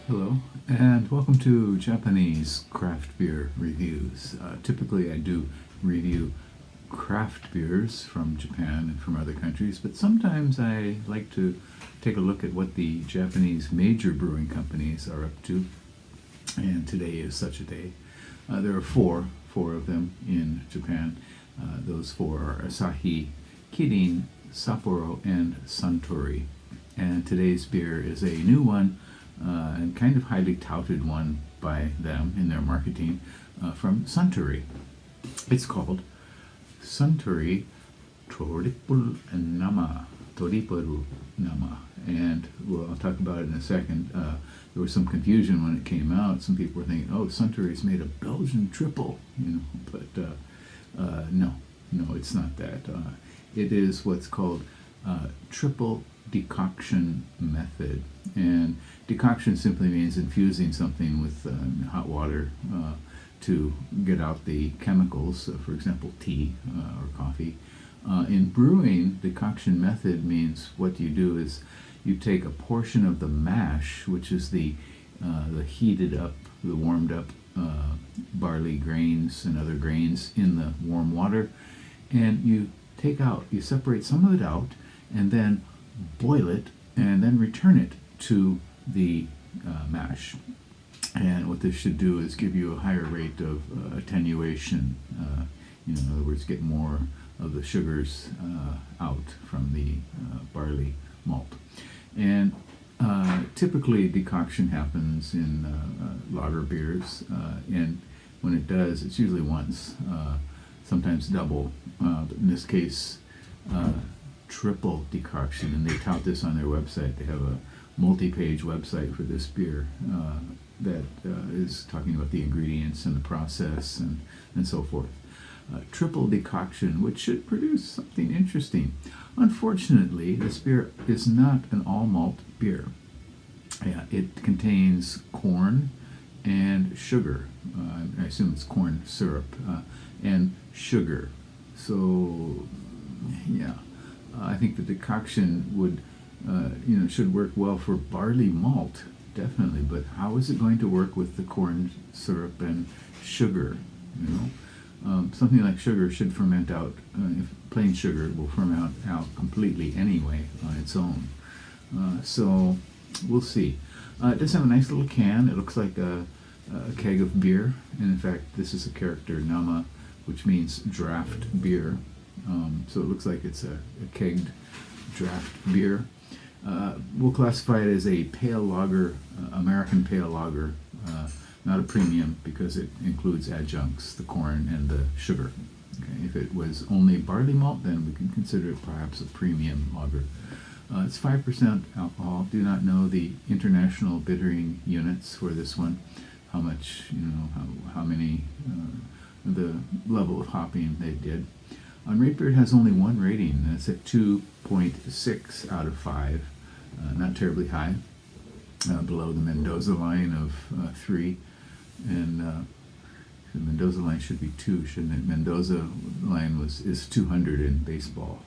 Hello, and welcome to Japanese craft beer reviews. Typically, I do review craft beers from Japan and from other countries, but sometimes I like to take a look at what the Japanese major brewing companies are up to, and today is such a day. There are four of them in Japan. Those four are Asahi, Kirin, Sapporo, and Suntory. And today's beer is a new one, and kind of highly touted one by them in their marketing, from Suntory. It's called Suntory Triple Nama and I'll talk about it in a second. There was some confusion when it came out. Some people were thinking, "Oh, Suntory's made a Belgian triple," but no, it's not that. It is what's called triple decoction method, and decoction simply means infusing something with hot water to get out the chemicals, for example, tea or coffee. In brewing, decoction method means what you do is you take a portion of the mash, which is the heated up, the warmed up barley grains and other grains in the warm water, and you separate some of it out, and then boil it, and then return it to the mash. And what this should do is give you a higher rate of attenuation. In other words, get more of the sugars out from the barley malt. And typically decoction happens in lager beers, and when it does, it's usually once, sometimes double. In this case, triple decoction, and they tout this on their website. They have a multi-page website for this beer that is talking about the ingredients and the process and so forth. Triple decoction, which should produce something interesting. Unfortunately, this beer is not an all malt beer. It contains corn and sugar. I assume it's corn syrup and sugar. So, I think the decoction would, should work well for barley malt, definitely. But how is it going to work with the corn syrup and sugar? Something like sugar should ferment out. If plain sugar will ferment out completely anyway on its own. So we'll see. It does have a nice little can. It looks like a keg of beer, and in fact, this is a character Nama, which means draft beer. So it looks like it's a kegged draft beer. We'll classify it as a pale lager, American pale lager, not a premium because it includes adjuncts, the corn and the sugar. Okay? If it was only barley malt, then we can consider it perhaps a premium lager. It's 5% alcohol. Do not know the international bittering units for this one. How much, how many, the level of hopping they did. On RateBeer, it has only one rating, and it's at 2.6 out of 5. Not terribly high, below the Mendoza line of 3. And the Mendoza line should be 2, shouldn't it? Mendoza line is 200 in baseball.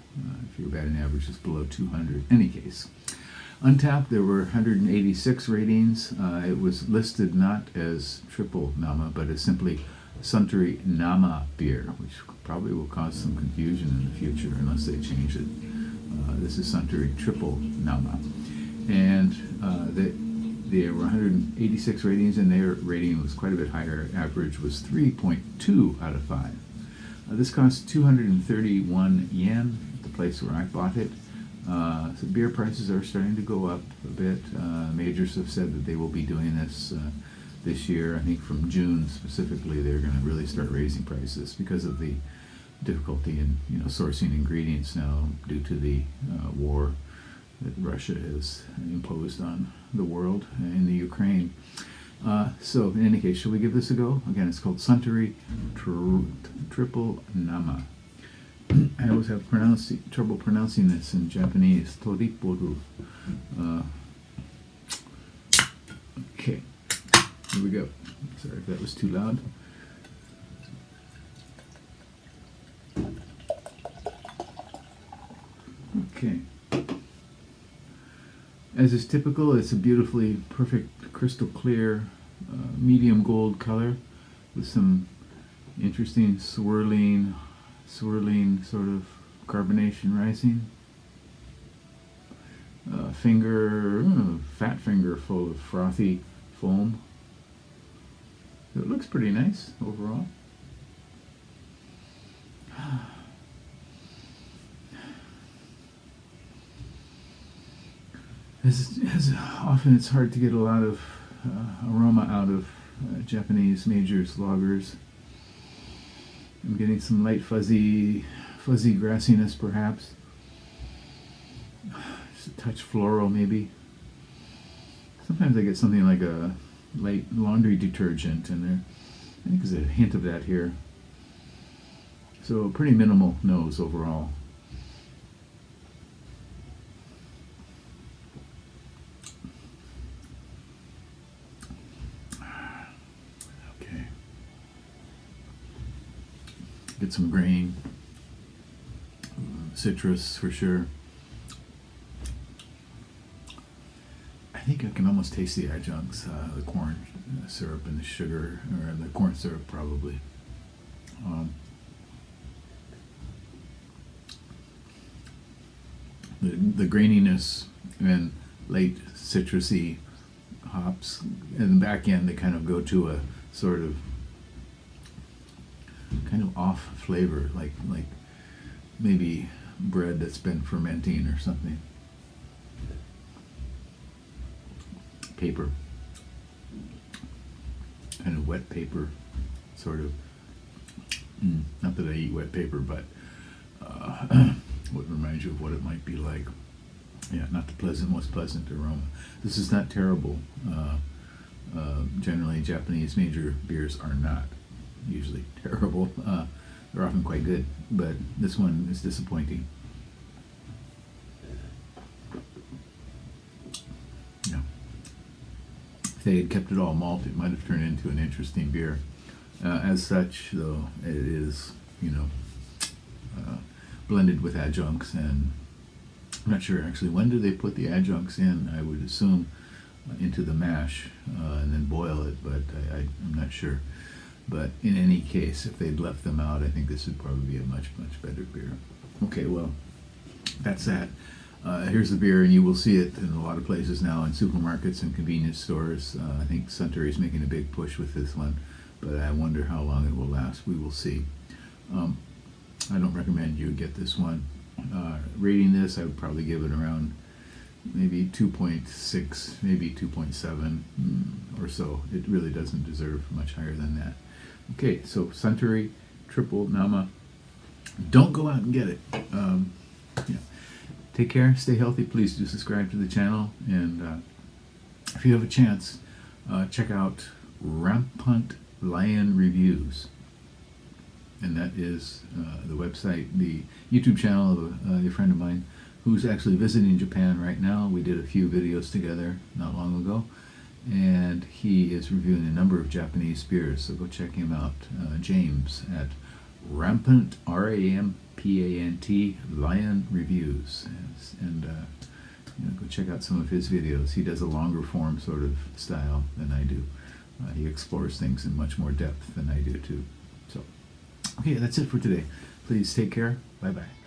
If your batting average is below 200. Any case. Untapped, there were 186 ratings. It was listed not as Triple Nama, but as simply Suntory Nama Beer, which probably will cause some confusion in the future unless they change it. This is Suntory Triple Nama. And there were 186 ratings, and their rating was quite a bit higher. Average was 3.2 out of 5. This cost 231 yen at the place where I bought it. So beer prices are starting to go up a bit. Majors have said that they will be doing this this year. I think from June specifically, they're going to really start raising prices because of the difficulty in sourcing ingredients now due to the war that Russia has imposed on the world in the Ukraine. So in any case, shall we give this a go? Again, it's called Suntory Triple Nama. I always have trouble pronouncing this in Japanese. Toriporu. Okay, here we go. Sorry if that was too loud. Okay. As is typical, it's a beautifully perfect, crystal clear, medium gold color with some interesting swirling sort of carbonation rising. Fat finger full of frothy foam. It looks pretty nice overall. As often it's hard to get a lot of aroma out of Japanese majors lagers. I'm getting some light fuzzy grassiness perhaps. Just a touch floral maybe. Sometimes I get something like a light laundry detergent in there. I think there's a hint of that here. So pretty minimal nose overall. Okay. Get some grain, citrus for sure. I think I can almost taste the adjuncts, the corn syrup and the sugar, or the corn syrup probably. The graininess and late citrusy hops, and the back end they kind of go to a sort of kind of off flavor, like maybe bread that's been fermenting or something. Paper, kind of wet paper, sort of. Not that I eat wet paper, but what reminds you of what it might be like. Yeah, not the most pleasant aroma. This is not terrible. Generally, Japanese major beers are not usually terrible. They're often quite good, but this one is disappointing. Yeah. If they had kept it all malt, it might have turned into an interesting beer. As such, though, it is, blended with adjuncts, and I'm not sure actually when do they put the adjuncts in. I would assume into the mash and then boil it, but I'm not sure. But in any case, if they'd left them out, I think this would probably be a much better beer. Okay, well, that's that. Here's the beer, and you will see it in a lot of places now, in supermarkets and convenience stores. I think Suntory is making a big push with this one, but I wonder how long it will last. We will see. I don't recommend you get this one. Rating this, I would probably give it around maybe 2.6, maybe 2.7 or so. It really doesn't deserve much higher than that. Okay, so Suntory Triple Nama. Don't go out and get it. Yeah. Take care, stay healthy. Please do subscribe to the channel, and if you have a chance, check out Rampant Lion Reviews. And that is the website, the YouTube channel of a friend of mine who's actually visiting Japan right now. We did a few videos together not long ago, and he is reviewing a number of Japanese beers, so go check him out. James at Rampant, R-A-M-P-A-N-T, Lion Reviews. And go check out some of his videos. He does a longer form sort of style than I do. He explores things in much more depth than I do too. So, okay, that's it for today. Please take care. Bye-bye.